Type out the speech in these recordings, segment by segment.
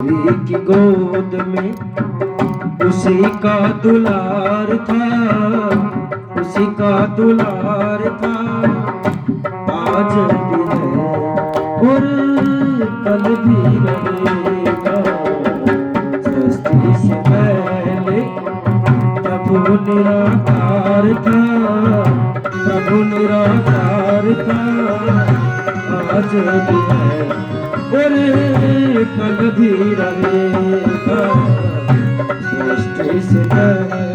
की गोद में उसी का दुलार था, उसी का दुलार था। आज भी है और कल भी रहेगा। सृष्टि से पहले प्रभु निराकार था, प्रभु निराकार था। आज भी है और कल भी रहेगा। सृष्टि से पहले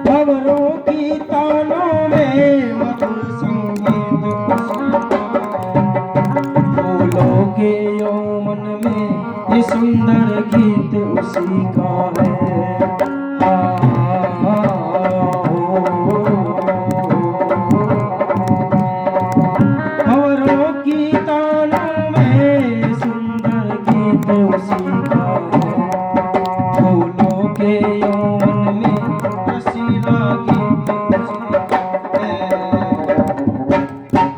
खबरों की तानों में मधुर संगीत, फूलों के यौवन में ये सुंदर गीत उसी का है। खबरों की तानों में सुंदर गीत उसी का है। फूलों के यौवन में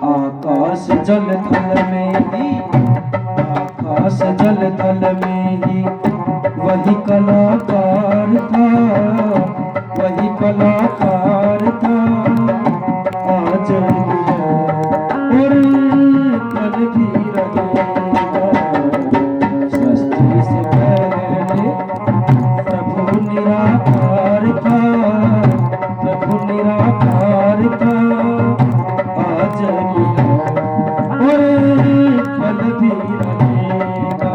आकाश जल थल में ही, आकाश जल थल में ही वही कलाकार था, वही कलाकार था। आज भी है और कल भी रहेगा। सृष्टि से पहले प्रभु निराकार था, प्रभु निराकार था। आज भी है और कल भी रहेगा।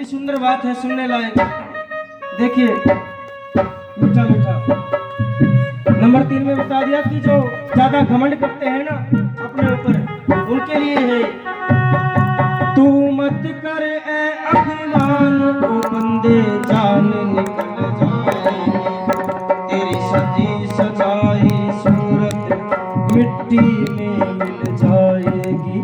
सुंदर बात है, सुनने लायक। देखिए मीठा मीठा। नंबर 3 में बता दिया कि जो ज्यादा घमंड करते हैं ना अपने ऊपर, उनके लिए है। तू मत कर ए अभिमान, ओ बंदे जान निकल जाएगी। तेरी सजी सजाई सूरत मिट्टी में मिल जाएगी।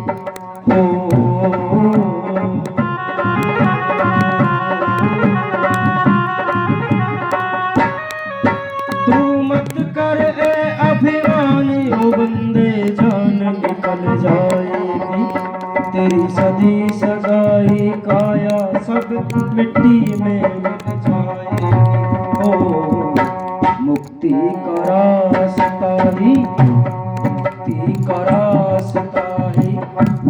बंदे जान निकल जाएगी। तेरी सजी सजाई काया सब मिट्टी में मिल जाएगी। ओ मुक्ति का रास्ता ही, मुक्ति का रास्ता ही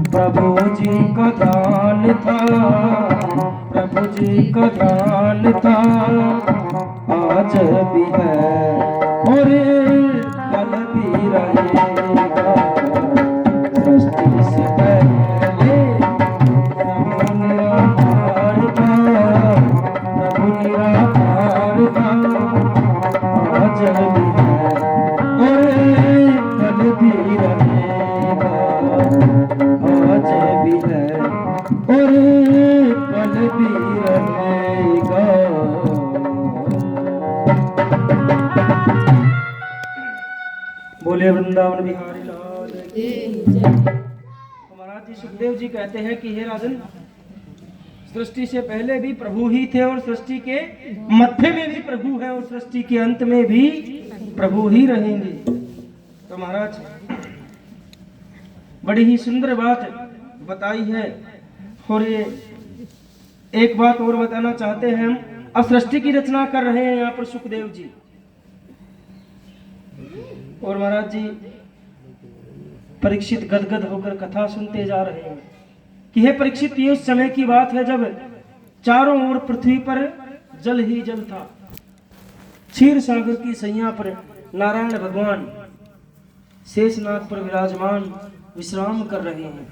प्रभु जी का ध्यान था, प्रभु जी का ध्यान था। आज भी है और कल भी रहेगा। सृष्टि से पहले प्रभु निराकार था, प्रभु निराकार था। आज भी है और कल भी रहेगा। आज भी है और कल भी रहेगा। बोले वृंदावन बिहारी लाल की। महाराज जी जी सुखदेव जी कहते हैं कि हे राजन, सृष्टि से पहले भी प्रभु ही थे और सृष्टि के मध्य में भी प्रभु है और सृष्टि के अंत में भी प्रभु ही रहेंगे। तो महाराज बड़ी ही सुंदर बात बताई है। और ये एक बात और बताना चाहते हैं हम, अब सृष्टि की रचना कर रहे हैं यहाँ पर सुखदेव जी। और महाराज जी परीक्षित गदगद होकर कथा सुनते जा रहे हैं कि हे परीक्षित, ये उस समय की बात है जब चारों ओर पृथ्वी पर जल ही जल था। क्षीर सागर की सैया पर नारायण भगवान शेषनाग पर विराजमान विश्राम कर रहे हैं।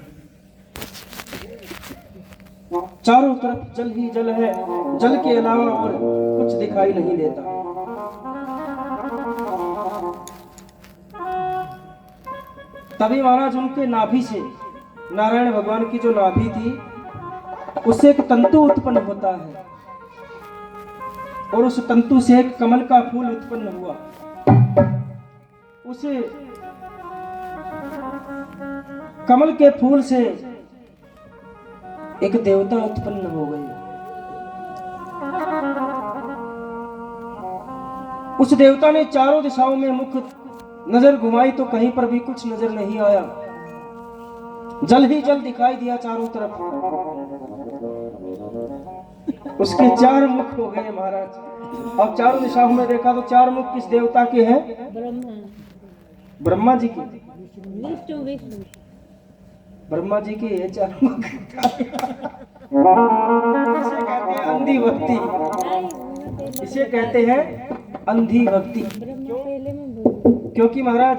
चारों तरफ जल ही जल है, जल के अलावा और कुछ दिखाई नहीं देता। तभी महाराज उनके नाभि से, नारायण भगवान की जो नाभि थी उससे एक तंतु उत्पन्न होता है और उस तंतु से एक कमल का फूल उत्पन्न हुआ। उसे कमल के फूल से एक देवता उत्पन्न हो गई। उस देवता ने चारों दिशाओं में मुख नजर घुमाई तो कहीं पर भी कुछ नजर नहीं आया। जल ही जल दिखाई दिया चारों तरफ। उसके चार मुख हो गए महाराज। अब चारों दिशाओं में देखा तो चार मुख किस देवता के हैं? ब्रह्मा जी के। ब्रह्मा जी के ये चार मुख। इसे कहते हैं अंधी भक्ति। इसे कहते हैं अंधी भक्ति। क्योंकि महाराज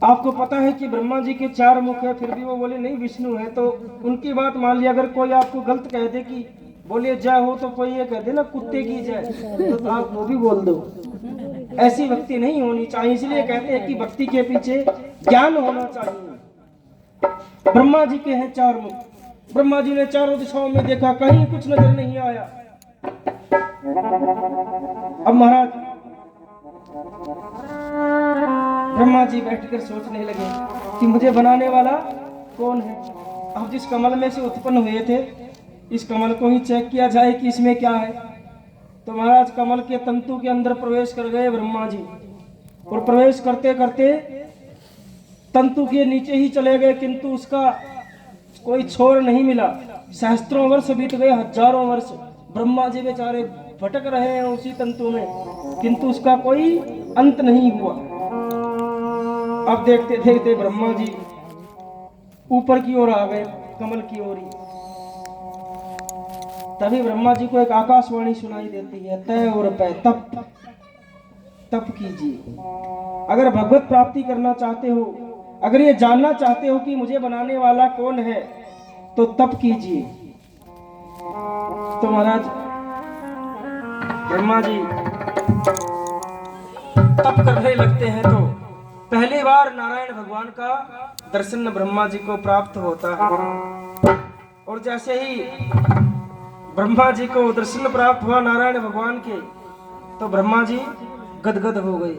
आपको पता है कि ब्रह्मा जी के चार मुख है, फिर भी वो बोले नहीं विष्णु है। तो उनकी बात मान लिया। अगर कोई आपको गलत कह दे कि बोले जय हो, तो कोई ये कह दे ना कुत्ते की जय, तो आप वो भी बोल दो। ऐसी भक्ति नहीं होनी चाहिए। इसलिए कहते हैं कि भक्ति के पीछे ज्ञान होना चाहिए। ब्रह्मा जी के हैं चार मुख। ब्रह्मा जी ने चारों दिशाओं में देखा, कहीं कुछ नजर नहीं आया। अब महाराज ब्रह्मा जी बैठकर सोचने लगे कि मुझे बनाने वाला कौन है। अब जिस कमल में से उत्पन्न हुए थे, इस कमल को ही चेक किया जाए कि इसमें क्या है। तो महाराज कमल के तंतु के अंदर प्रवेश कर गए ब्रह्मा जी, और प्रवेश करते करते तंतु के नीचे ही चले गए, किंतु उसका कोई छोर नहीं मिला। सहस्त्रों वर्ष बीत गए, हजारों वर्ष ब्रह्मा जी बेचारे भटक रहे हैं उसी तंतु में, किंतु उसका कोई अंत नहीं हुआ। अब देखते देखते ब्रह्मा जी ऊपर की ओर आ गए, कमल की ओर ही। तभी ब्रह्मा जी को एक आकाशवाणी सुनाई देती है, तय और पै तप तप कीजिए। अगर भगवत प्राप्ति करना चाहते हो, अगर ये जानना चाहते हो कि मुझे बनाने वाला कौन है, तो तप कीजिए। तो महाराज ब्रह्मा जी तप करने लगते हैं तो पहली बार नारायण भगवान का दर्शन ब्रह्मा जी को प्राप्त होता है। और जैसे ही ब्रह्मा जी को दर्शन प्राप्त हुआ नारायण भगवान के, तो ब्रह्मा जी गदगद हो गए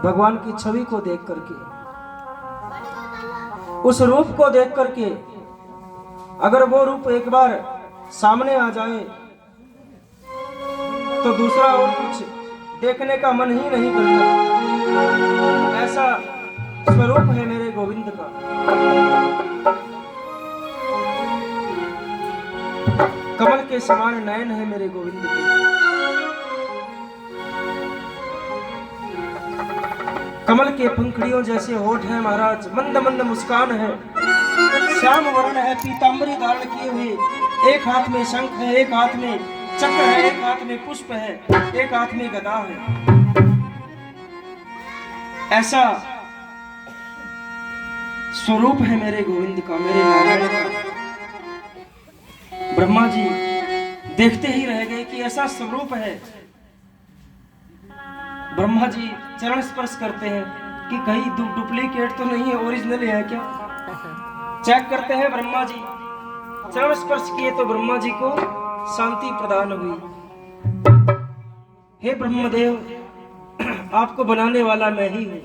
भगवान की छवि को देख करके, उस रूप को देख करके। अगर वो रूप एक बार सामने आ जाए तो दूसरा और कुछ देखने का मन ही नहीं करता। ऐसा स्वरूप है मेरे गोविंद का। कमल के समान नयन है मेरे गोविंद के। कमल के पंखड़ियों जैसे होठ है महाराज, मंद मंद मुस्कान है, श्याम वर्ण है, पीतांबरी धारण किए हुए। एक हाथ में शंख है, एक हाथ में चक्र है, एक हाथ में पुष्प है, एक हाथ में गदा है। ऐसा स्वरूप है मेरे गोविंद का, मेरे नारायण का। ब्रह्मा जी देखते ही रह गए कि ऐसा स्वरूप है। ब्रह्मा जी चरण स्पर्श करते हैं कि कहीं डुप्लीकेट तो नहीं है, ओरिजिनल है क्या। चेक करते हैं ब्रह्मा जी, चरण स्पर्श किए तो ब्रह्मा जी को शांति प्रदान हुई। हे ब्रह्मदेव, आपको बनाने वाला मैं ही हूं।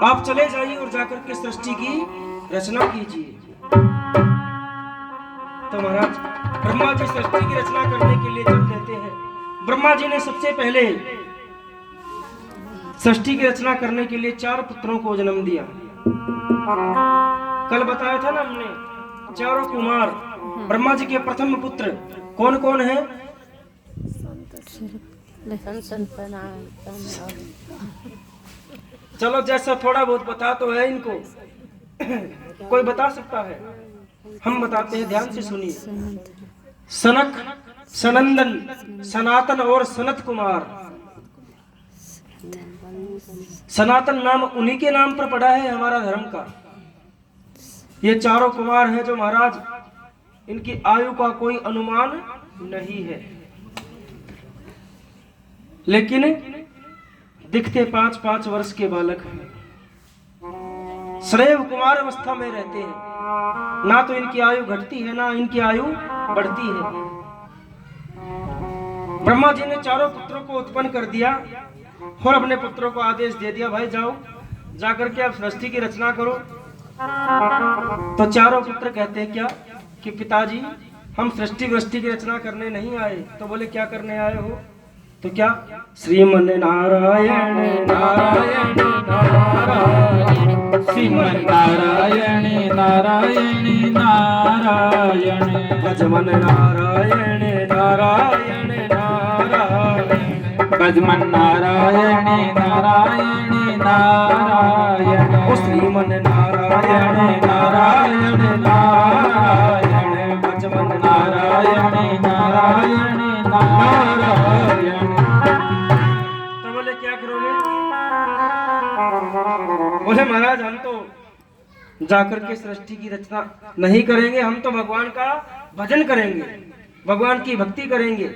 आप चले जाइए और जाकर के सृष्टि की रचना कीजिए। तो महाराज ब्रह्मा जी सृष्टि की रचना करने के लिए चल देते हैं। ब्रह्मा जी ने सबसे पहले सृष्टि की रचना करने के लिए 4 पुत्रों को जन्म दिया। कल बताया था ना हमने, चारों कुमार। ब्रह्मा जी के प्रथम पुत्र कौन कौन है? चलो जैसा थोड़ा बहुत बता तो है इनको कोई बता सकता है? हम बताते हैं, ध्यान से सुनिए। सनक, सनंदन, सनातन और सनत कुमार। सनातन नाम उन्हीं के नाम पर पड़ा है हमारा धर्म का। ये चारों कुमार हैं जो महाराज, इनकी आयु का कोई अनुमान नहीं है, लेकिन दिखते 5-5 वर्ष के बालक हैं। सदैव कुमार अवस्था में रहते हैं। ना तो इनकी आयु घटती है ना इनकी आयु बढ़ती है। ब्रह्मा जी ने चारों पुत्रों को उत्पन्न कर दिया और अपने पुत्रों को आदेश दे दिया, भाई जाओ जाकर के आप सृष्टि की रचना करो। तो चारों पुत्र कहते हैं क्या कि पिताजी हम सृष्टि वृष्टि की रचना करने नहीं आए। तो बोले क्या करने आए हो? तो क्या? श्रीमन नारायण नारायण नारायण, श्रीमन नारायण नारायण नारायण, भजमन नारायण नारायण नारायण, भजमन नारायण नारायण नारायण, श्रीमन नारायण नारायण नारायण, भजमन नारायण नारायण नारायण। तो बोले क्या करोगे? बोले महाराज हम तो जाकर के सृष्टि की रचना नहीं करेंगे, हम तो भगवान का भजन करेंगे, भगवान की भक्ति करेंगे।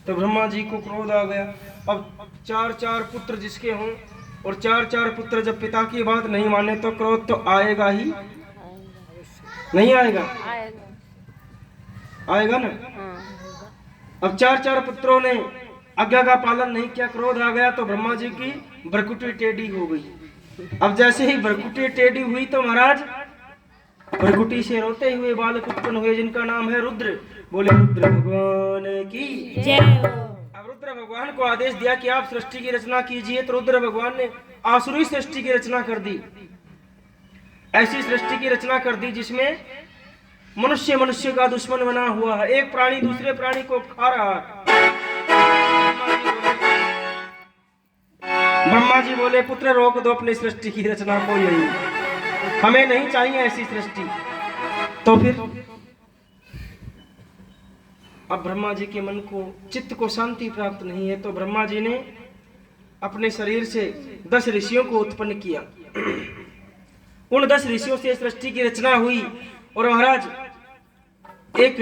तो ब्रह्मा जी को क्रोध आ गया। अब 4-4 पुत्र जिसके हों और 4-4 पुत्र जब पिता की बात नहीं माने तो क्रोध तो आएगा ही, नहीं आएगा? आएगा ना। अब 4-4 पुत्रों ने आज्ञा का पालन नहीं किया, क्रोध आ गया तो ब्रह्मा जी की भ्रकुटी टेढ़ी हो गई। अब जैसे ही भ्रकुटी टेढ़ी हुई तो महाराज भ्रकुटी से रोते हुए बालक उत्पन्न हुए जिनका नाम है रुद्र। बोले रुद्र भगवान की जय। अब रुद्र भगवान को आदेश दिया कि आप सृष्टि की रचना कीजिए। तो रुद्र भगवान ने आसुरी सृष्टि की रचना कर दी। ऐसी सृष्टि की रचना कर दी जिसमें मनुष्य मनुष्य का दुश्मन बना हुआ है, एक प्राणी दूसरे प्राणी को खा रहा है। ब्रह्मा जी बोले पुत्र रोक दो अपनी सृष्टि की रचना को, यही हमें नहीं चाहिए ऐसी सृष्टि। तो फिर अब ब्रह्मा जी के मन को चित्त को शांति प्राप्त नहीं है, तो ब्रह्मा जी ने अपने शरीर से 10 ऋषियों को उत्पन्न किया। उन 10 ऋषियों से सृष्टि की रचना हुई और महाराज एक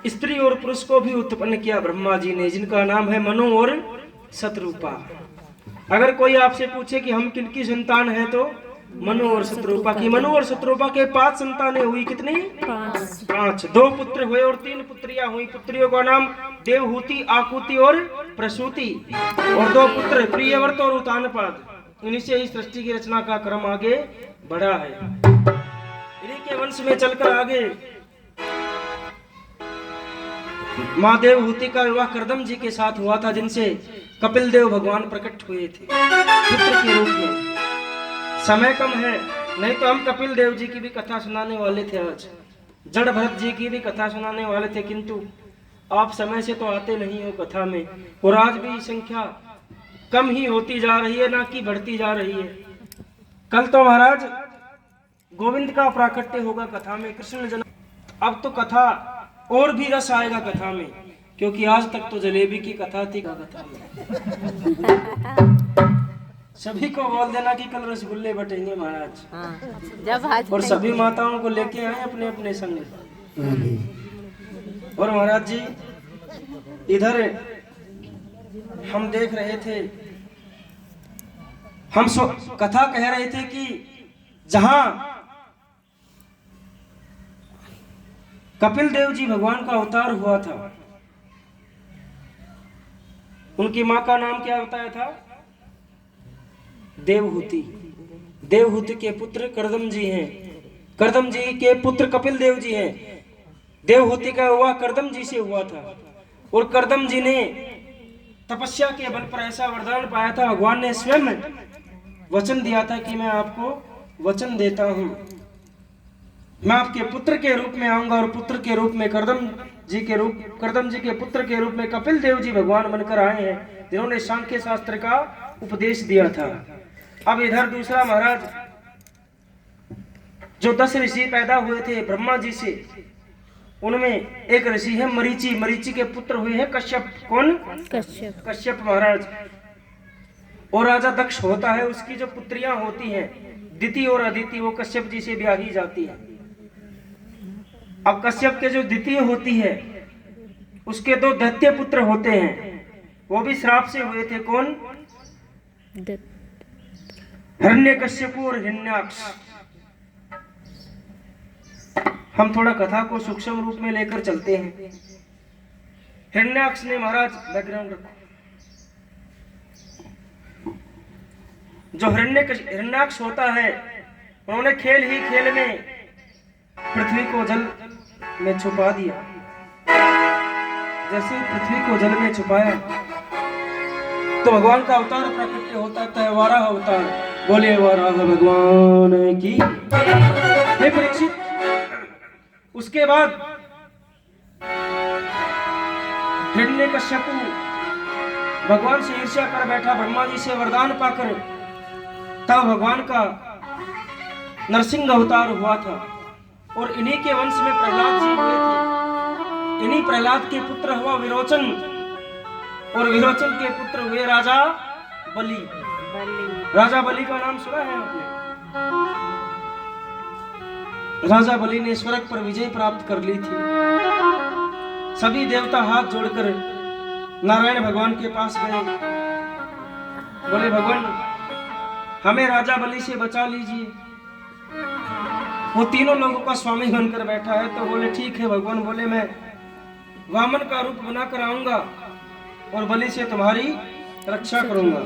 स्त्री और पुरुष को भी उत्पन्न किया ब्रह्मा जी ने, जिनका नाम है मनु और शतरूपा। अगर कोई आपसे पूछे कि हम किनकी संतान हैं तो मनु और शतरूपा की। मनु और शतरूपा के 5 संतानें हुई। कितनी? 5। 2 पुत्र हुए और 3 पुत्रियां हुई। पुत्रियों का नाम देवहूति, आकुति और प्रसूति, और 2 पुत्र प्रियव्रत और उतानपाद। इन्हीं से ही सृष्टि की रचना का क्रम आगे बढ़ा है। इन्हीं के वंश में चलकर आगे माँ देवहूति का विवाह करदम जी के साथ हुआ था, जिनसे कपिल देव भगवान प्रकट हुए थे पुत्र के रूप में। समय कम है, नहीं तो हम कपिल देव जी की भी कथा सुनाने वाले थे, आज जड़ भरत जी की भी कथा सुनाने वाले थे, किंतु आप समय से तो आते नहीं हो कथा में, और आज भी संख्या कम ही होती जा रही है, ना कि बढ़ती जा रही है। कल तो महाराज गोविंद का प्राकट्य होगा कथा में, कृष्ण जन्म। अब तो कथा और भी रस आएगा कथा में, क्योंकि आज तक तो जलेबी की कथा थी कथा में। सभी को बोल देना कि कल रसगुल्ले बटेंगे महाराज। जब आज और सभी माताओं को लेके आए अपने अपने संग। और महाराज जी इधर हम देख रहे थे, हम कथा कह रहे थे कि जहां कपिल देव जी भगवान का अवतार हुआ था, उनकी मां का नाम क्या बताया था? देवहूति। देवहूति के पुत्र करदम जी हैं। करदम जी के पुत्र कपिल देव जी हैं। देवहूति का हुआ करदम जी से हुआ था और करदम जी ने तपस्या के बल पर ऐसा वरदान पाया था, भगवान ने स्वयं वचन दिया था कि मैं आपको वचन देता हूं, मैं आपके पुत्र के रूप में आऊंगा और पुत्र के रूप में करदम जी के पुत्र के रूप में कपिल देव जी भगवान बनकर आए हैं, जिन्होंने सांख्य शास्त्र का उपदेश दिया था। अब इधर दूसरा महाराज, जो 10 ऋषि पैदा हुए थे ब्रह्मा जी से, उनमें एक ऋषि है मरीचि। मरीचि के पुत्र हुए हैं कश्यप। कौन? कश्यप महाराज। और राजा दक्ष होता है, उसकी जो पुत्रियां होती हैं दिति और अदिति, वो कश्यप जी से ब्याही जाती है। अब कश्यप के जो द्वितीय होती है, उसके 2 दैत्य पुत्र होते हैं, वो भी श्राप से हुए थे। कौन? हिरण्यकश्यप और हिरण्याक्ष। हम थोड़ा कथा को सूक्ष्म रूप में लेकर चलते हैं। हिरण्याक्ष ने महाराज, बैकग्राउंड रखो, जो हिरण्याक्ष होता है, उन्होंने खेल ही खेल में पृथ्वी को जल में छुपा दिया। जैसे पृथ्वी को जल में छुपाया तो भगवान का अवतार प्रकट होता है, वाराह अवतार। बोले वाराह भगवान की। हे परीक्षित, उसके बाद हिरण्यकश्यप भगवान से ईर्ष्या कर बैठा, ब्रह्मा जी से वरदान पाकर, तब भगवान का नरसिंह अवतार हुआ था। और इन्हीं के वंश में प्रहलाद जी हुए थे। इन्हीं प्रहलाद के पुत्र हुआ विरोचन, और विरोचन के पुत्र हुए राजा बलि। राजा बलि का नाम सुना है आपने? राजा बलि ने स्वर्ग पर विजय प्राप्त कर ली थी। सभी देवता हाथ जोड़कर नारायण भगवान के पास गए, बोले भगवान हमें राजा बलि से बचा लीजिए। वो तीनों लोगों का स्वामी बनकर बैठा है। तो बोले ठीक है। भगवान बोले मैं वामन का रूप बनाकर आऊंगा और बलि से तुम्हारी रक्षा करूंगा।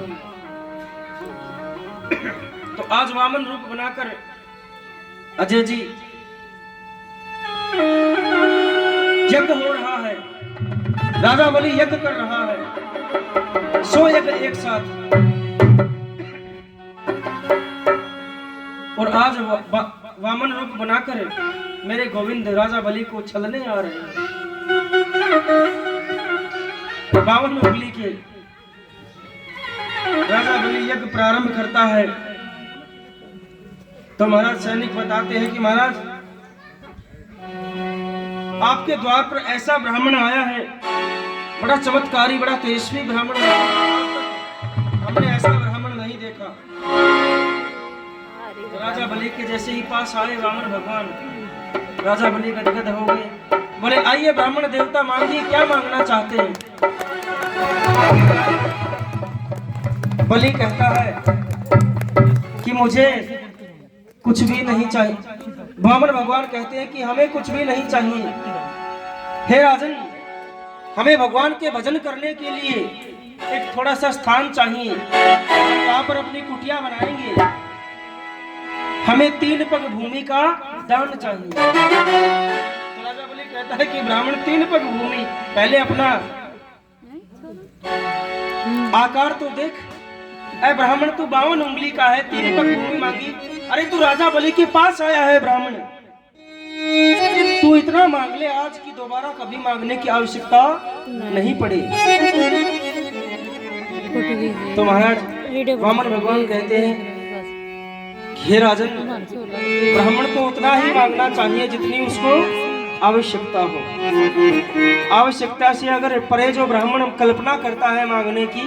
तो आज वामन रूप बनाकर अजय जी यज्ञ हो रहा है, राजा बलि यज्ञ कर रहा है, 100 यज्ञ एक साथ। और आज वामन रूप बनाकर मेरे गोविंद राजा बलि को छलने आ रहे हैं। 52 उंगली के राजा बलि यज्ञ प्रारंभ करता है। तो महाराज सैनिक बताते हैं कि महाराज आपके द्वार पर ऐसा ब्राह्मण आया है, बड़ा चमत्कारी, बड़ा तेजस्वी ब्राह्मण है, हमने ऐसा ब्राह्मण नहीं देखा। तो राजा बलि के जैसे ही पास आए वामन भगवान, राजा बलि गदगद हो गए। बोले आइए ब्राह्मण देवता, मांगिए क्या मांगना चाहते हैं। बलि कहता है कि मुझे कुछ भी नहीं चाहिए। ब्राह्मण भगवान कहते हैं कि हमें कुछ भी नहीं चाहिए। हे राजन, हमें भगवान के भजन करने के लिए एक थोड़ा सा स्थान चाहिए, वहां पर अपनी कुटिया बनाएंगे। हमें 3 पग भूमि का दान चाहिए। तो राजा बलि कहता है कि ब्राह्मण 3 पग भूमि, पहले अपना आकार तो देख। अरे ब्राह्मण तू 52 उंगली का है, 3 पग भूमि मांगी। अरे तू राजा बलि के पास आया है ब्राह्मण, तू इतना मांग ले आज की दोबारा कभी मांगने की आवश्यकता नहीं पड़े। तो महाराज वामन भगवान कहते हैं हे राजन, ब्राह्मण को उतना ही मांगना चाहिए जितनी उसको आवश्यकता हो। आवश्यकता से अगर परे जो ब्राह्मण कल्पना करता है मांगने की,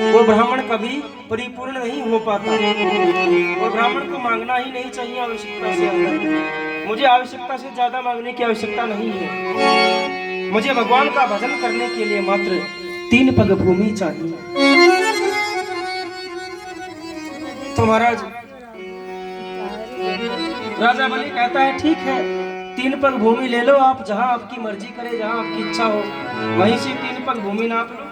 वो ब्राह्मण कभी परिपूर्ण नहीं हो पाता। और ब्राह्मण को मांगना ही नहीं चाहिए आवश्यकता से अंदर। मुझे आवश्यकता से ज्यादा मांगने की आवश्यकता नहीं है। मुझे भगवान का भजन करने के लिए मात्र 3 पग भूमि चाहिए। तो महाराज राजा बलि कहता है ठीक है, 3 पग भूमि ले लो आप, जहां आपकी मर्जी करे, जहां आपकी इच्छा हो वहीं से 3 पग भूमि नाप लो।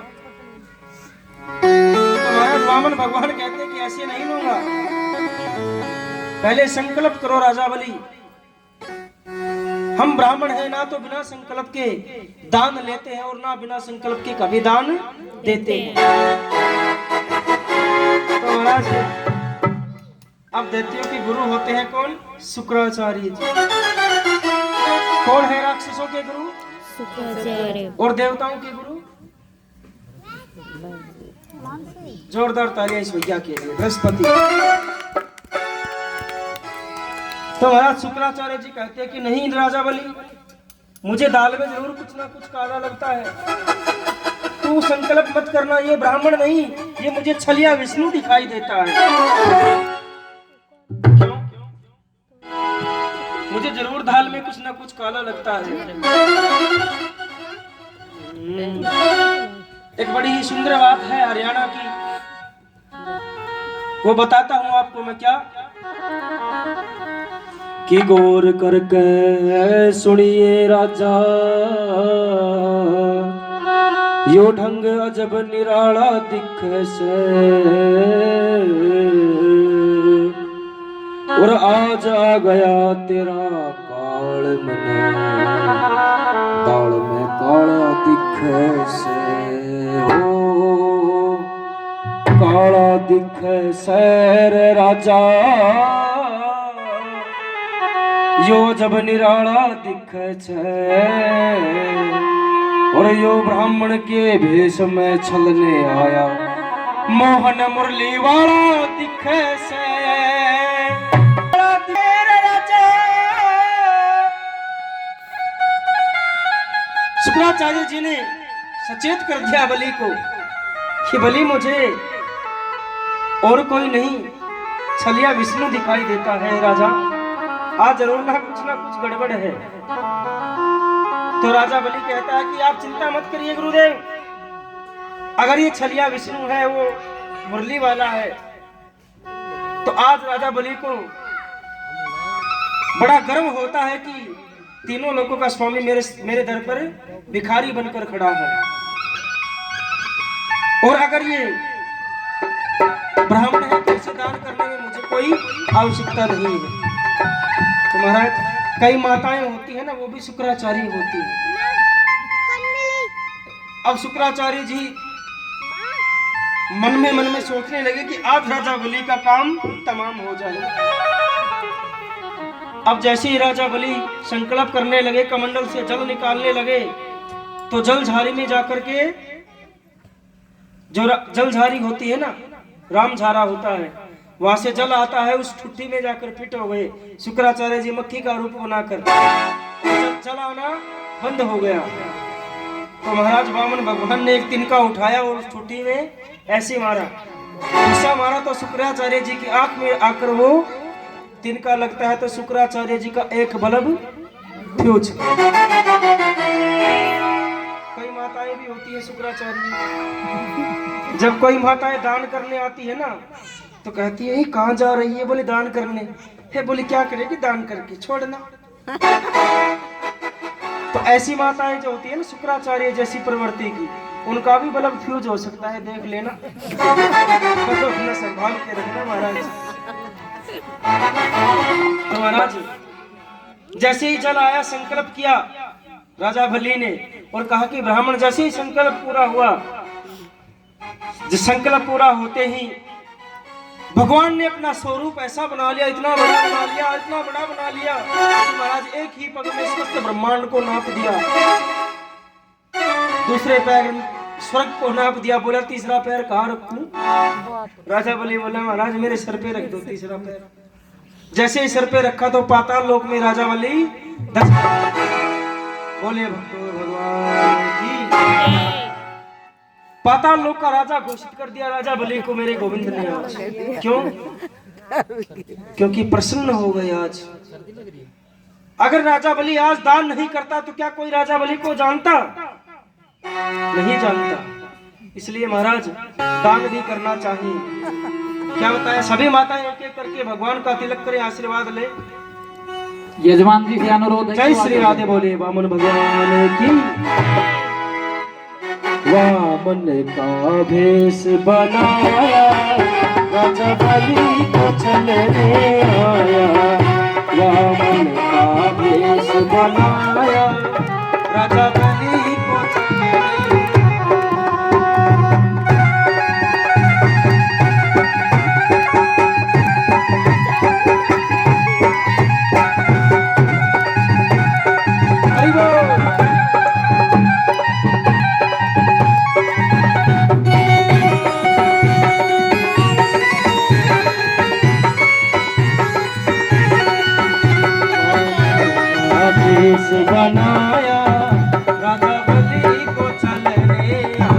तो महाराज वामन भगवान कहते हैं कि ऐसे नहीं लूंगा, पहले संकल्प करो राजा बलि। हम ब्राह्मण हैं, ना तो बिना संकल्प के दान लेते हैं और ना बिना संकल्प के कभी दान देते हैं। तो महाराज अब दैत्यों के गुरु होते हैं कौन? शुक्राचार्य जी। कौन है राक्षसों के गुरु? शुक्राचार्य। और देवताओं के गुरु? जोरदार तालियां इस भैया के लिए, बृहस्पति। तो महाराज शुक्राचार्य जी कहते हैं कि नहीं राजा बलि, मुझे दाल में जरूर कुछ ना कुछ काला लगता है, तू संकल्प मत करना, ये ब्राह्मण नहीं, ये मुझे छलिया विष्णु दिखाई देता है। क्यों? मुझे जरूर दाल में कुछ ना कुछ काला लगता है। एक बड़ी ही सुंदर बात है हरियाणा की, वो बताता हूं आपको मैं। क्या कि गौर करके सुनिए राजा, यो ढंग अजब निराला दिखे से, और आज आ गया तेरा काल मने, दाल में काला दिखे से, हो काला दिखे सैर राजा, यो जब निराला दिखे छे, और यो ब्राह्मण के भेष में छलने आया, मोहन मुरली वाला दिखे से। शुक्राचार्य जी ने सचेत कर दिया बलि को कि बलि मुझे और कोई नहीं, छलिया विष्णु दिखाई देता है राजा, आज जरूर ना कुछ गड़बड़ है। तो राजा बलि कहता है कि आप चिंता मत करिए गुरुदेव, अगर ये छलिया विष्णु है, वो मुरली वाला है, तो आज राजा बलि को बड़ा गर्व होता है कि तीनों लोगों का स्वामी मेरे दर पर भिखारी बनकर खड़ा है, और अगर ये ब्राह्मण है तो इसे दान करने में मुझे कोई आवश्यकता नहीं है। तो महाराज कई माताएं होती है ना, वो भी शुक्राचार्य होती है। अब शुक्राचार्य जी मन में सोचने लगे कि आज राजा बलि का काम तमाम हो जाए। अब जैसे ही राजा बलि संकल्प करने लगे, कमंडल से जल निकालने लगे, तो जल झारी में जाकर के, जो जल झारी होती है ना, राम झारा होता है, वहां से जल आता है, उस ठुट्टी में जाकर फिट हो गए। शुक्राचार्य जी मक्खी का रूप बनाकर जल आना बंद हो गया। तो महाराज वामन भगवान ने एक तिनका उठाया और उस ठुट्टी में ऐसे मारा, गुस्सा मारा, तो शुक्राचार्य जी की आंख में आकर वो तिनका लगता है, तो शुक्राचार्य जी का एक बल्ब फ्यूज। कई माताएं भी होती है शुक्राचार्य, जब कोई माताएं दान करने आती है ना, तो कहती है कहाँ जा रही है? बोले दान करने है। बोले क्या करेगी? दान करके छोड़ना। तो ऐसी माताएं जो होती है ना शुक्राचार्य जैसी प्रवृत्ति की, उनका भी बल्ब फ्यूज हो सकता है, देख लेना। तो अपना संभाल के रखना महाराज। तो महाराज जैसे ही जल आया, संकल्प किया राजा बलि ने, और कहा कि ब्राह्मण, जैसे ही संकल्प पूरा हुआ, जो संकल्प पूरा होते ही भगवान ने अपना स्वरूप ऐसा बना लिया, इतना बड़ा बना लिया, इतना बड़ा बना लिया कि महाराज एक ही पग में समस्त ब्रह्मांड को नाप दिया। दूसरे पैर स्वर्ग को नाप दिया। बोला तीसरा पैर कहाँ रखूं? राजा बलि बोला महाराज मेरे सर पे रख दो तीसरा पैर। जैसे ही सर पे रखा तो पाताल लोक में राजा बलि बोले भगवान की। पाताल लोक का राजा घोषित कर दिया राजा बलि को मेरे गोविंद ने आज। क्यों? क्योंकि प्रसन्न हो गए आज। अगर राजा बलि आज दान नहीं करता तो क्या कोई राजा बलि को जानता? नहीं जानता। इसलिए महाराज दान भी करना चाहिए। क्या बताया? सभी माताएं एक एक करके भगवान का तिलक करें, आशीर्वाद ले। यजमान जी से अनुरोध है। जय श्री राधे बोले वामन भगवान की। वामन का भेष बनाया राजा बलि को चलने आया, वामन का भेष बनाया, राजा बलि को चलने भेष बनाया, राजा बलि को चलने आया।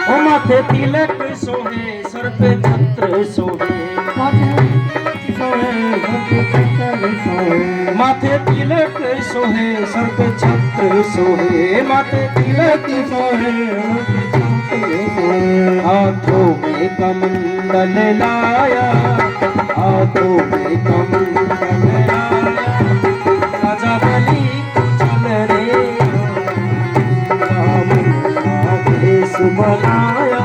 ओ माथे तिलक सोहे, सर पे छत्र सोहे, माथे तिलक सोहे, सर पे छत्र सोहे, माथे तिलक सोहे, हाथों में कमंडल लाया, हाथों में कमंडल लाया, राजा बलि को चलने वामन का भेष बनाया,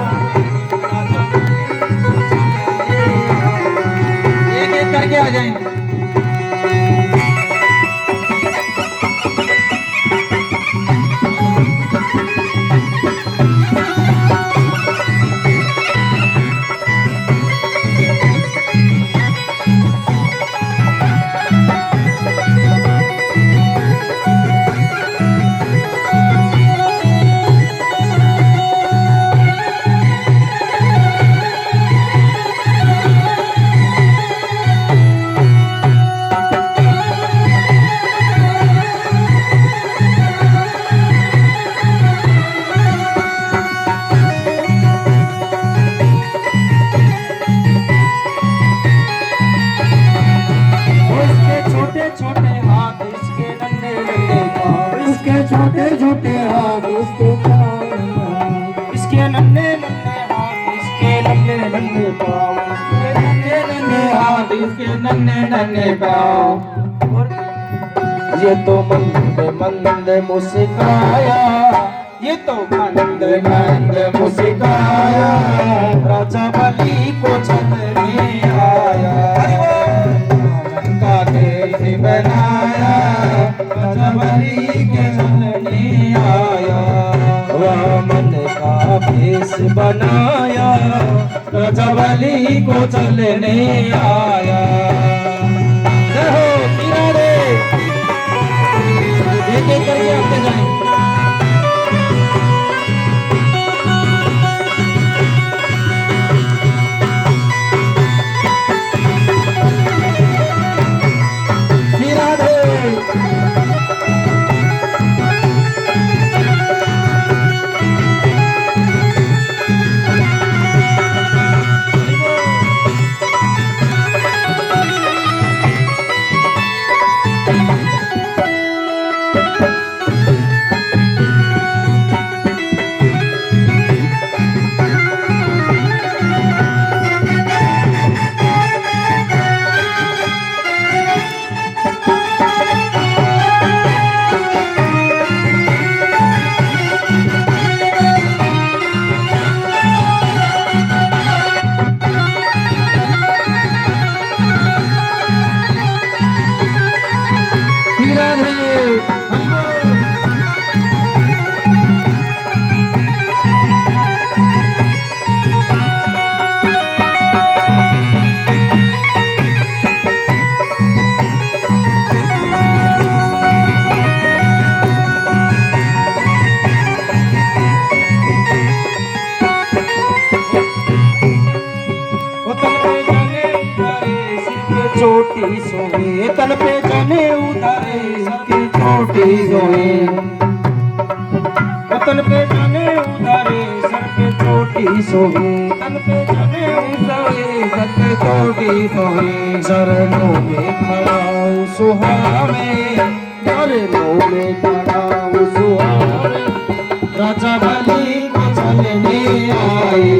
राजा बलि को चलने। एक एक करके आ जाएंगे। छोटे छोटे हाथ इसके इसके नन्हे नन्हे हाथ, इसके नन्हे नन्हे पाँव, इसके नन्हे नन्हे हाथ, इसके नन्हे नन्हे पाँव। ये तो मंद मंद मुस्काया, ये तो मंद मंद मुस्काया, राजा बलि को चलने आया, वामन का भेष बनाया, राजा बलि के चलने आया, वामन का भेष बनाया, राजा बलि को चलने आया। जय हो मीरा रे। एक एक करके आते जाएं। चोटी सोए, तन पे जाने उतारे इसकी चोटी सोए, तन पे जाने उतारे सर पे चोटी सोए, तन पे जाने उतारे सर पे चोटी सोए, चरणों में खड़ा हूँ सुहावे, चरणों में खड़ा हूँ सुहावे, राजा बलि को चलने आए,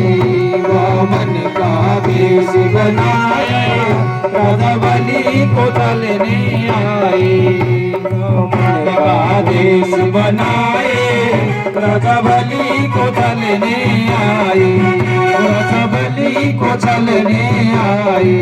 वामन का भेष बनाया, रजबली को चलने आए, मन का देश बनाए, रजबली को चलने आए, रजबली को चलने आए।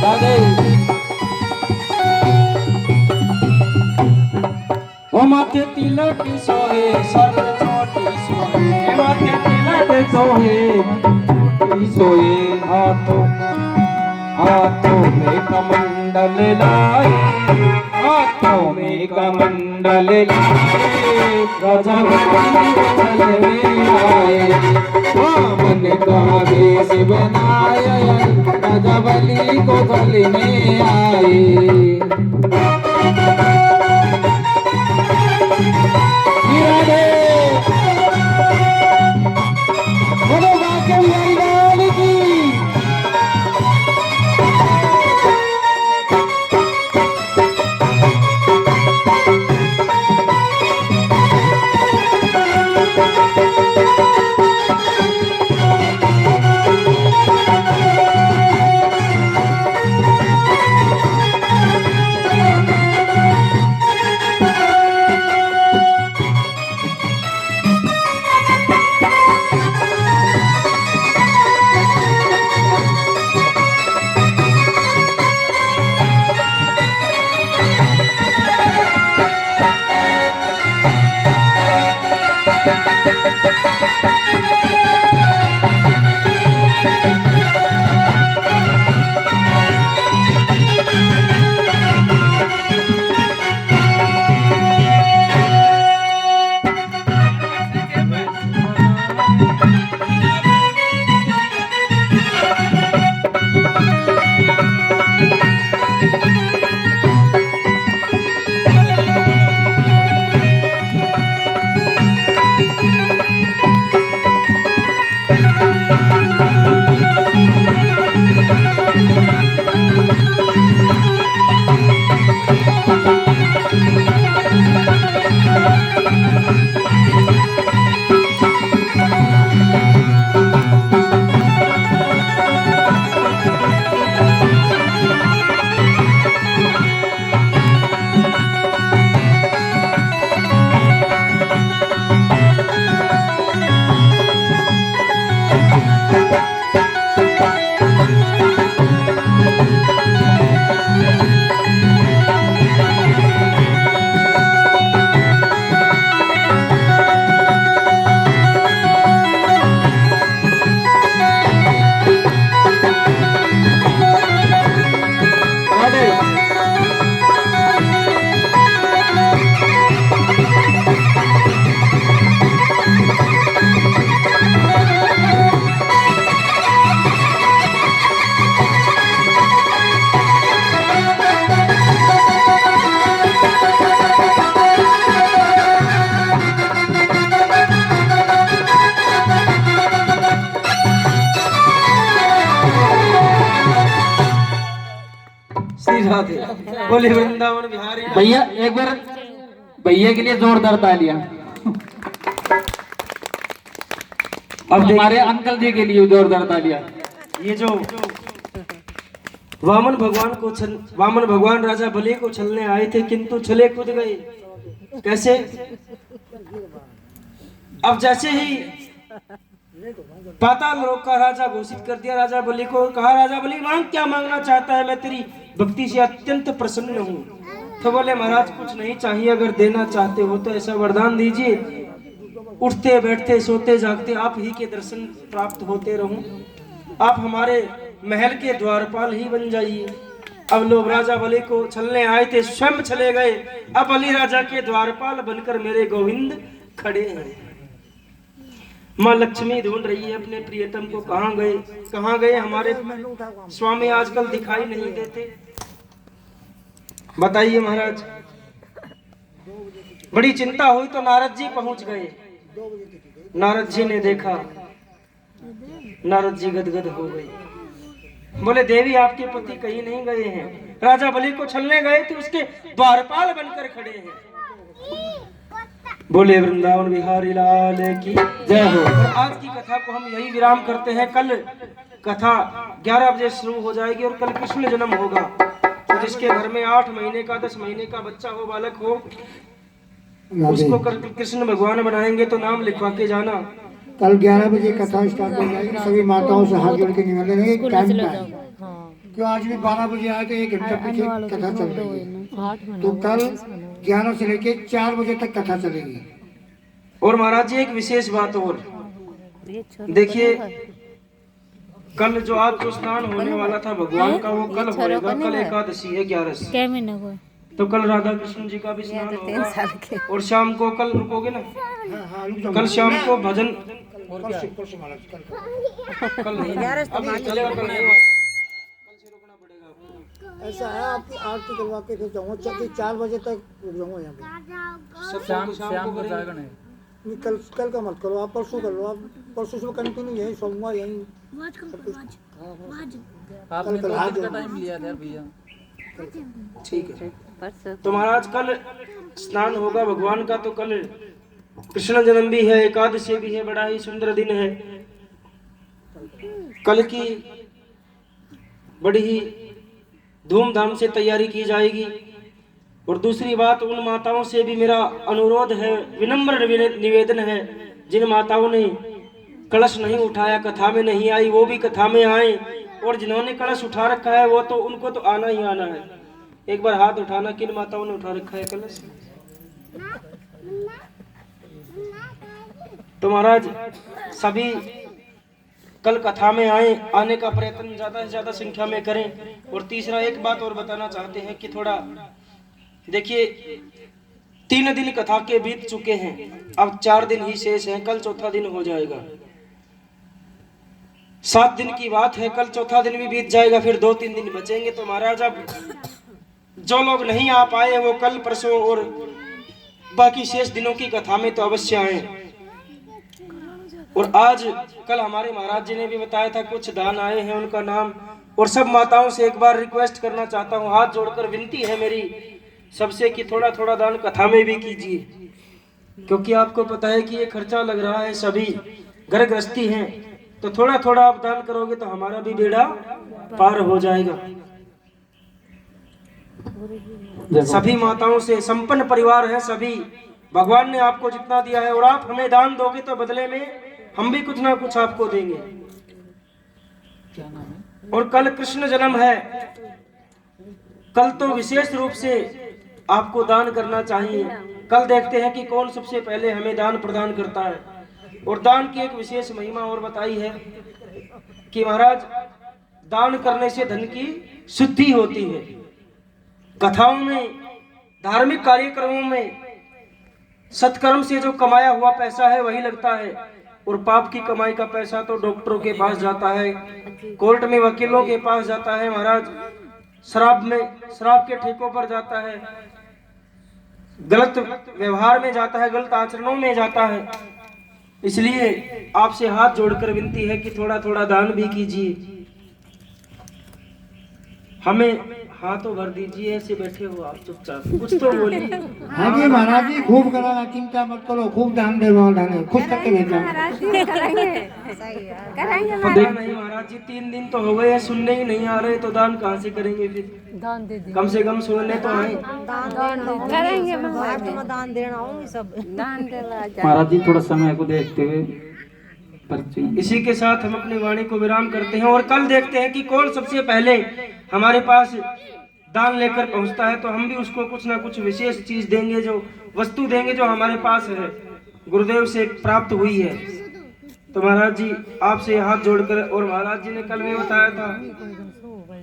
राधे माथे तिलक सोहे सर छोटी सोहे, माथे तिलक सोहे छोटी सोहे, हाथों में कमंडल लाए, हाथों में कमंडल लाए, रजबली को चलने आए, मन का देश बनाए, रजबली को चलने आए। श्री राधे बोले वृंदावन बिहारी लाल। भैया एक बार भैया के लिए जोरदार तालियां। अब हमारे अंकल जी के लिए जोरदार तालियां। ये जो वामन भगवान राजा बलि को छलने आए थे, किंतु छले कूद गए। कैसे? अब जैसे ही पाताल लोक का राजा घोषित कर दिया राजा बलि को, कहा राजा बलि मांग, क्या मांगना चाहता है? मैं तेरी भक्ति से अत्यंत प्रसन्न हूँ। तो बोले महाराज कुछ नहीं चाहिए, अगर देना चाहते हो तो ऐसा वरदान दीजिए, उठते बैठते सोते जागते आप ही के दर्शन प्राप्त होते रहूं, आप हमारे महल के द्वारपाल ही बन जाइए। अब लोग राजा बलि को छलने आए थे, स्वयं चले गए। अब बलि राजा के द्वारपाल बनकर मेरे गोविंद खड़े हैं। माँ लक्ष्मी ढूंढ रही है अपने प्रियतम को, कहाँ गए हमारे स्वामी, आजकल दिखाई नहीं देते। बताइए महाराज। बड़ी चिंता हुई तो नारद जी पहुंच गए। नारद जी ने देखा, नारद जी गदगद हो गए। बोले देवी आपके पति कहीं नहीं गए हैं, राजा बलि को छलने गए थे, उसके द्वारपाल बनकर खड़े हैं। बोले वृंदावन बिहारी लाल की जय हो। आज की कथा को हम यही विराम करते हैं। कल कथा 11 बजे शुरू हो जाएगी और कल कृष्ण जन्म होगा। तो जिसके घर में 8 महीने का 10 महीने का बच्चा हो, बालक हो, उसको कल कृष्ण भगवान बनाएंगे, तो नाम लिखवा के जाना। कल 11 बजे कथा स्टार्ट हो जाएगी। सभी माताओं से हाथ जोड़ के निवेदन है टाइम पे, क्यों आज भी 12 बजे आए थे, 1 घंटा पीछे कथा चल रही है। तो कल 11 से लेके 4 बजे तक कथा चलेगी। और महाराज जी एक विशेष बात और देखिए, कल जो आज जो स्नान होने वाला था भगवान का, वो कल होएगा। कल एकादशी है 11 तो कल राधा कृष्ण जी का भी स्नान होगा। और शाम को कल रुकोगे ना? कल शाम को भजन कल नहीं, अभी चलेगा, कल नहीं, कल से रुकना पड़ेगा आपको। ऐसा है, आपकी आरती करवा के फिर जाऊँगा, 4 बजे तक रुक जाऊँगा यहाँ पे। शाम को जाएगा नहीं। नहीं, कल का मत करो, आप परसों कर लो। आप परसों से कंटिन्यू यही, सोमवार यही आपने 2 दिन का टाइम लिया था भैया। ठीक है। तो महाराज कल स्नान होगा भगवान का, तो कल कृष्ण जन्म भी है, एकादशी भी है, बड़ा ही सुंदर दिन है। कल की बड़ी ही धूमधाम से तैयारी की जाएगी। और दूसरी बात, उन माताओं से भी मेरा अनुरोध है, विनम्र निवेदन है, जिन माताओं ने कलश नहीं उठाया, कथा में नहीं आई, वो भी कथा में आए। और जिन्होंने कलश उठा रखा है वो तो उनको तो आना ही आना है। एक बार हाथ उठाना, किन माताओं ने उठा रखा है कलश? तो महाराज सभी कल कथा में आने का प्रयत्न ज्यादा से ज्यादा संख्या में करें। और तीसरा एक बात और बताना चाहते हैं कि थोड़ा देखिए, 3 दिन कथा के बीत चुके हैं, अब 4 दिन ही शेष हैं। कल चौथा दिन हो जाएगा। 7 दिन की बात है, कल चौथा दिन भी बीत जाएगा, फिर 2-3 दिन बचेंगे। तो महाराज अब जो लोग नहीं आ पाए वो कल परसों और बाकी शेष दिनों की कथा में तो अवश्य आए। और आज कल हमारे महाराज जी ने भी बताया था, कुछ दान आए हैं, उनका नाम। और सब माताओं से एक बार रिक्वेस्ट करना चाहता हूँ, हाथ जोड़कर विनती है मेरी सबसे कि थोड़ा थोड़ा दान कथा में भी कीजिए, क्योंकि आपको पता है कि ये खर्चा लग रहा है, सभी घर गृहस्थी हैं। तो थोड़ा थोड़ा आप दान करोगे तो हमारा भी बेड़ा पार हो जाएगा। सभी माताओं से, संपन्न परिवार है सभी, भगवान ने आपको जितना दिया है, और आप हमें दान दोगे तो बदले में हम भी कुछ ना कुछ आपको देंगे। और कल कृष्ण जन्म है, कल तो विशेष रूप से आपको दान करना चाहिए। कल देखते हैं कि कौन सबसे पहले हमें दान प्रदान करता है। और दान की एक विशेष महिमा और बताई है कि महाराज दान करने से धन की शुद्धि होती है। कथाओं में, धार्मिक कार्यक्रमों में सत्कर्म से जो कमाया हुआ पैसा है वही लगता है, और पाप की कमाई का पैसा तो डॉक्टरों के पास जाता है, कोर्ट में वकीलों के पास जाता है महाराज, शराब के ठेकों पर जाता है, गलत व्यवहार में जाता है, गलत आचरणों में जाता है। इसलिए आपसे हाथ जोड़कर विनती है कि थोड़ा थोड़ा दान भी कीजिए। हाथ तो भर दीजिए, ऐसे बैठे हो आप चुपचाप, कुछ तो बोलिए। हाँ जी महाराज जी, खूब कराना, चिंता मत करो, खूब दान दे खुश करके भेजना। पता नहीं महाराज जी, 3 दिन तो हो गए हैं, सुनने ही नहीं आ रहे, तो दान कहाँ से करेंगे फिर? दान दे दे, कम से कम सुनने तो आए। करेंगे दान देना होंगे सब, दान देना। महाराज जी थोड़ा समय को देखते हुए पर्ची। इसी के साथ हम अपनी वाणी को विराम करते हैं और कल देखते हैं कि कौन सबसे पहले हमारे पास दान लेकर पहुंचता है, तो हम भी उसको कुछ ना कुछ विशेष चीज देंगे, जो वस्तु देंगे जो हमारे पास है, गुरुदेव से प्राप्त हुई है। तो महाराज जी आपसे हाथ जोड़कर, और महाराज जी ने कल में बताया था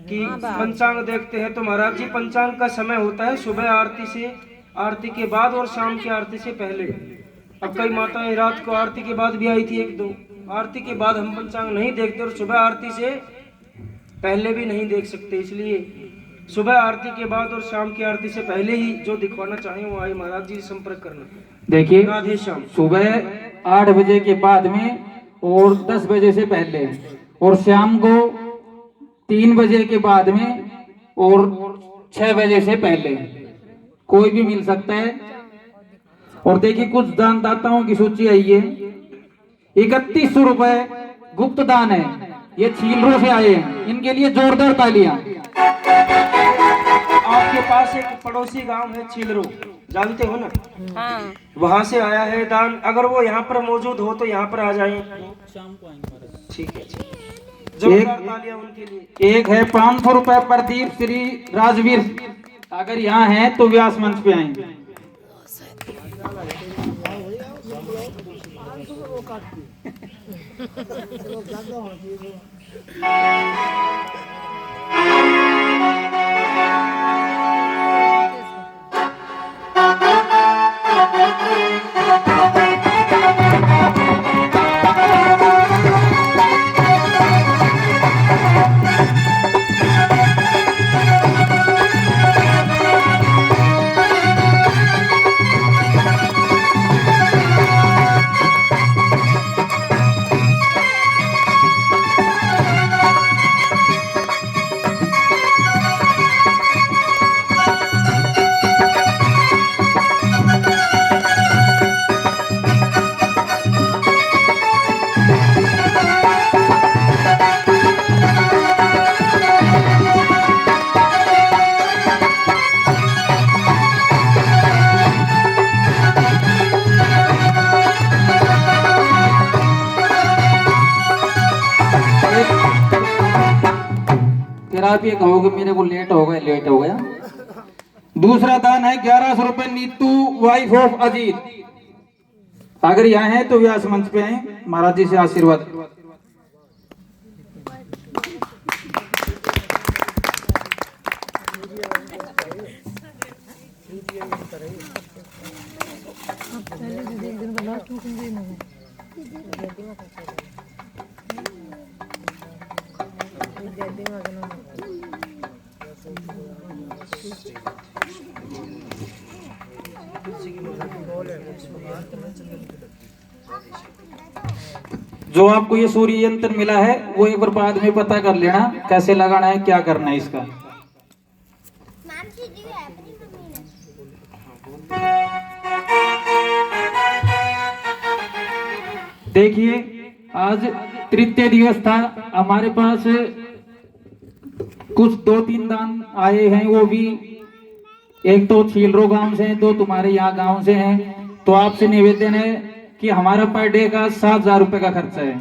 कि पंचांग देखते हैं, तो महाराज जी पंचांग का समय होता है सुबह आरती से, आरती के बाद और शाम की आरती से पहले। अब कई माताएं रात को आरती के बाद भी आई थी, 1-2 आरती के बाद हम पंचांग नहीं देखते और सुबह आरती से पहले भी नहीं देख सकते, इसलिए सुबह आरती के बाद और शाम की आरती से पहले ही जो दिखवाना चाहे वो आए, महाराज जी संपर्क करना। देखिए राधे श्याम। सुबह 8 बजे के बाद में और 10 बजे से पहले, और शाम को 3 बजे के बाद में और 6 बजे से पहले कोई भी मिल सकता है। और देखिए कुछ दानदाताओं की सूची आई है। 3100 रुपए गुप्त दान है, ये छीलरों से आए हैं, इनके लिए जोरदार तालियां। आपके पास एक पड़ोसी गांव है छीलरो, जानते हो ना? हाँ। वहां से आया है दान, अगर वो यहाँ पर मौजूद हो तो यहाँ पर आ जाए। ठीक है, जोरदार तालियां उनके लिए। एक है 500 रुपए प्रदीप श्री राजवीर, अगर यहाँ है तो व्यास मंच पे आएंगे। फिर आप ये कहोगे मेरे को लेट हो गया। दूसरा दान है 1100 रुपए नीतू वाइफ ऑफ अजीत, अगर यहाँ है तो व्यास मंच पे आए, महाराज जी से आशीर्वाद। जो आपको ये सूर्य यंत्र मिला है वो एक बार बाद में पता कर लेना कैसे लगाना है, क्या करना है इसका। देखिए आज तृतीय दिवस था, हमारे पास कुछ 2-3 दान आए हैं, वो भी एक तो छीलरो गांव से हैं, 2 तुम्हारे यहाँ गांव से हैं। तो आपसे निवेदन है कि हमारा पर डे का 7,000 रुपए का खर्चा है,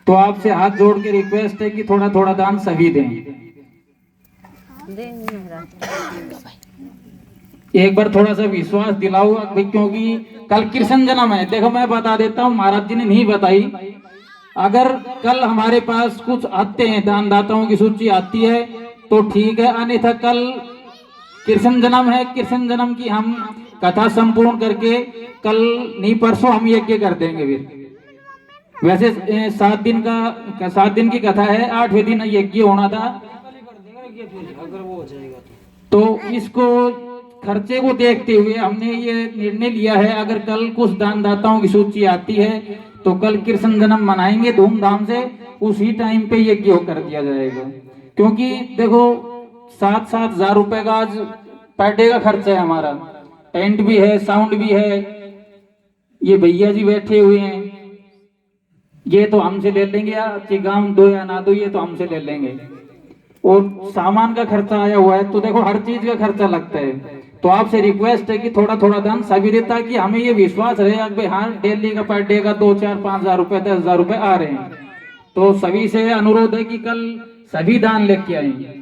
तो आपसे हाथ जोड़ के रिक्वेस्ट है कि थोड़ा थोड़ा दान सभी दें। एक बार थोड़ा सा विश्वास दिलाओ क्योंकि कल कृष्ण जन्म है। देखो मैं बता देता हूँ, महाराज जी ने नहीं बताई, अगर कल हमारे पास कुछ आते हैं दानदाताओं की सूची आती है तो ठीक है, अन्यथा कल कृष्ण जन्म है, कृष्ण जन्म की हम कथा संपूर्ण करके कल नहीं परसों हम यज्ञ कर देंगे। फिर वैसे 7 दिन की कथा है, 8वें दिन यज्ञ होना था, अगर वो हो जाएगा तो इसको खर्चे को देखते हुए हमने ये निर्णय लिया है, अगर कल कुछ दानदाताओं की सूची आती है तो कल कृष्ण जन्म मनाएंगे धूमधाम से, उसी टाइम पे यज्ञ कर दिया जाएगा। क्योंकि देखो 7,000 रुपए का आज पर डे का खर्चा है हमारा। टेंट भी है, साउंड भी है। ये भैया जी बैठे हुए हैं, ये तो हमसे ले लेंगे, या चिगाम दो या ना दो ये तो हमसे ले लेंगे। और सामान का खर्चा आया हुआ है, तो देखो हर चीज का खर्चा लगता है। तो आपसे रिक्वेस्ट है कि थोड़ा थोड़ा दान सभी देता, कि हमें ये विश्वास रहे कि हाँ डेली का पर डे का 2, 4, 5,000 रुपए 10,000 रुपए आ रहे हैं। तो सभी से अनुरोध है कि कल सभी दान लेके आएंगे।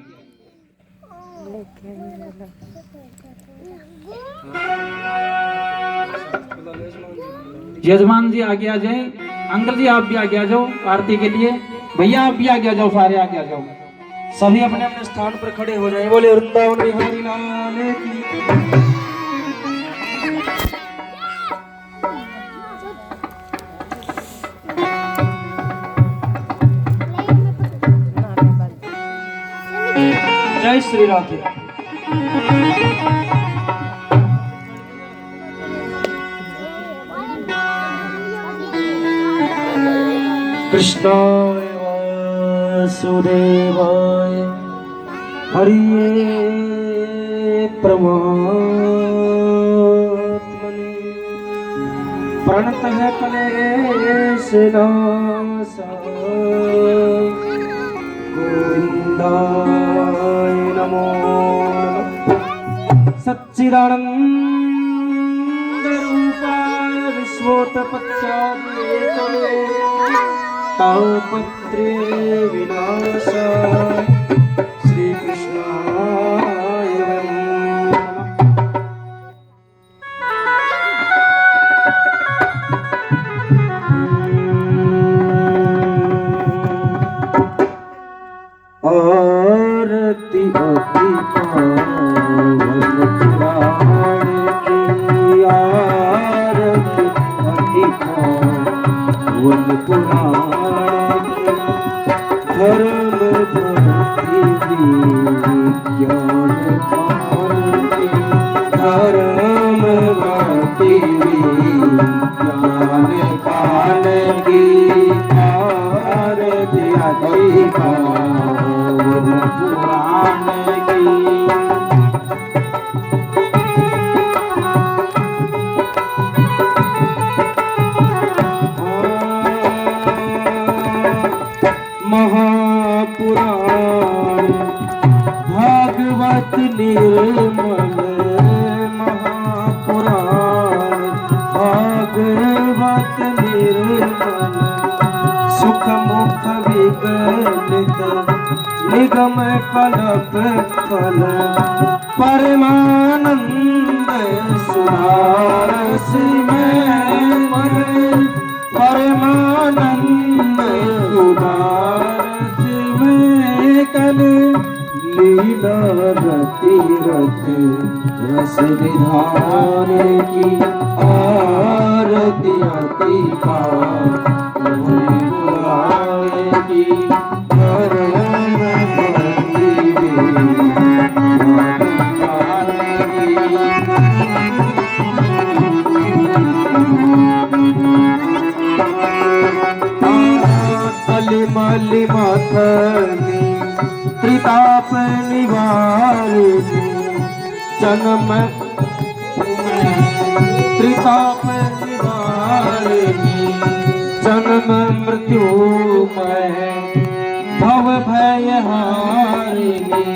यजमान जी आगे आ जाए, अंकल जी आप भी आगे आ जाओ आरती के लिए, भैया आप भी आगे आ जाओ, सारे आगे आ जाओ। सभी अपने अपने स्थान पर खड़े हो जाएं। बोले वृंदावन बिहारी लाल की। जय श्री राधे। कृष्णाय वासुदेवाय हरिये परमात्मने प्रणतः क्लेशनाशाय गोविन्दाय नमो नमः। सच्चिदानन्दरूपाय विश्वोत्पत्त्यादिहेतवे तापत्रे विनाशाय श्रीकृष्णाय आरती अति पावन पुराण की, आरती अति पावन पुराण की, धर्म भक्ति विज्ञान भारती, धर्म भक्ति विज्ञान कान की, आरती अति पावन पुराण की। महापुराण भागवत निर्मल, महापुराण भागवत निर्मल, सुख मुख विगलित निगम कल्प फल, परमानंद सुधारस में मन, परमानंद सुधारस में कल, लीला रति रत रस विधान की, आरती अति पावन पुराण की, धर्म भक्ति विज्ञान कान की। मलि माथनी त्रिताप निवारिणी, जन्म त्रिताप निवारिणी, जन्म मृत्यु में भव भय हारिणी,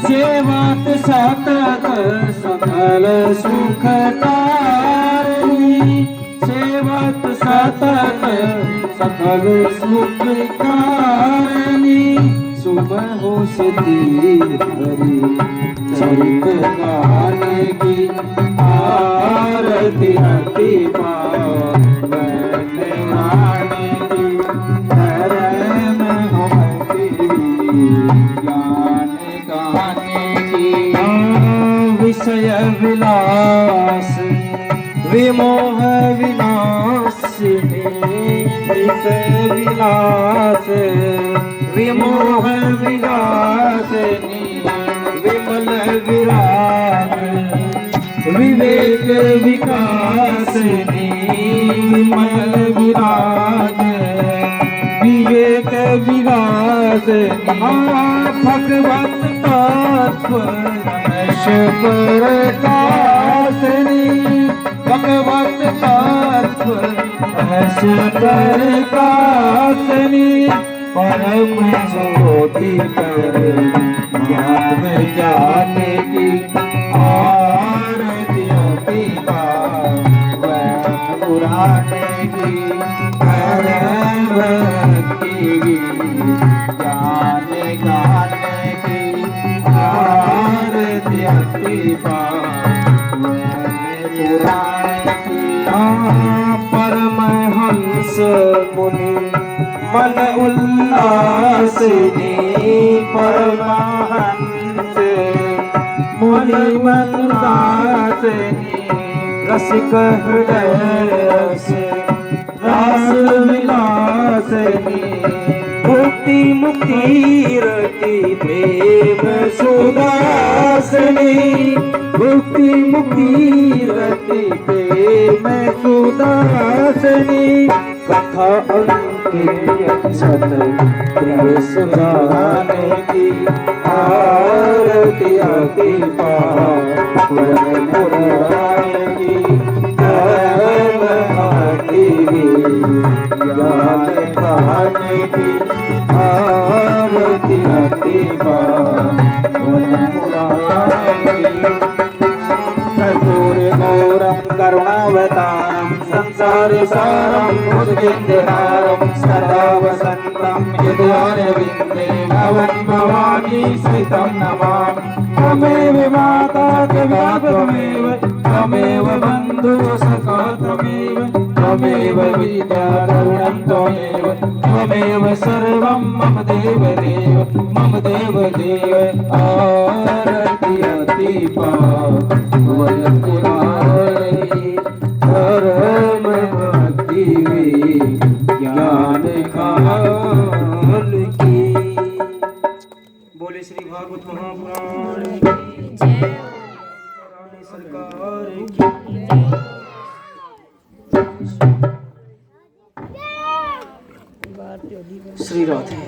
सेवत सतत सकल सुख तारिणी, सेवत सतत सकल सुख कारणी, सुबह सती हरि चरित गाने की, आरती अति पावन गाने की, धर्म भक्ति ज्ञान गाने की। विषय विलास विमोह विनाशिनी, विषय विलास विमोह विनाशिनी, विमल विराग विवेक विकासिनी, विमल विराग विवेक विकासिनी, भगवत रमेश प्रकाशनी भगवत तत्व रमेश प्रकाशनी परम ज्योति पर ज्ञान ज्ञान की आरती पुराने की भक्ति ज्ञान गाने की आरती पुराने की परमहंस मुनि मन उल्लासिनी परमहंस मुनि मन उल्लासिनी रसिक हृदय से रास विलासिनी मुक्ति मुक्ति रति प्रेम सुदासिनी मुक्ति मुक्ति रति प्रेम सुदासिनी कथा अंकित प्रवेश गाने की आरती आती पुराने की आरती ज्ञान गाने की आरती आती गौरम करुणावतारम संसार सारम भुजगेन्द्रहारम सदा वसंतम हृदयारविंदे भवन भवानी स्थितं नमामि त्वमेव माता त्वमेव त्वमेव बन्धुः सखा त्वमेव विद्या करुणं त्वमेव सर्वं मम देव आरती अतीपा धर्म भक्ति ज्ञान काल की। बोले श्री भागवत महापुराण रानी सरकार की। श्री राधे।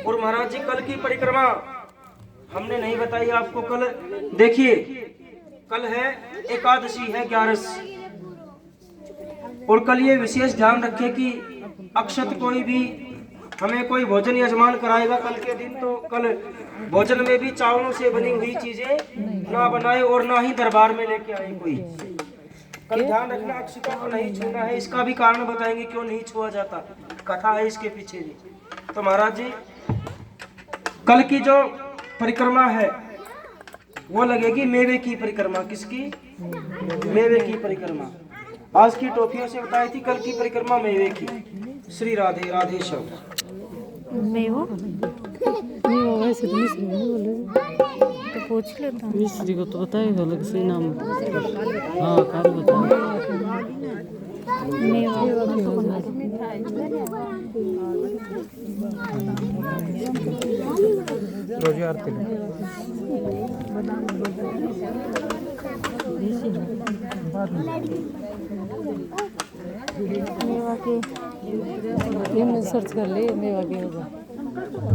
और महाराज जी कल की परिक्रमा हमने नहीं बताई आपको। कल देखिए, कल है एकादशी है 11। और कल ये विशेष ध्यान रखें कि अक्षत कोई भी हमें कोई भोजन यजमान कराएगा कल के दिन, तो कल भोजन में भी चावलों से बनी हुई चीजें ना बनाए और ना ही दरबार में लेके आए कोई। कल ध्यान रखना, अक्षतों को नहीं छूना है। इसका भी कारण बताएंगे क्यों नहीं छुआ जाता, कथा है इसके पीछे भी। तो महाराज जी कल की जो परिक्रमा है वो लगेगी मेवे की परिक्रमा। किसकी? मेवे की परिक्रमा। आज की टोपियों से बताई थी, कल की परिक्रमा मेवे की। श्री राधे राधे शब्द मेवो वैसे तो मिश्री नहीं बोले तो पूछ लेता हूँ। मिश्री को तो बताएगा अलग से नाम। हाँ काल बताओ। मेवा रोजी आरती मेवा के सर्च कर ले, मेवा के होगा।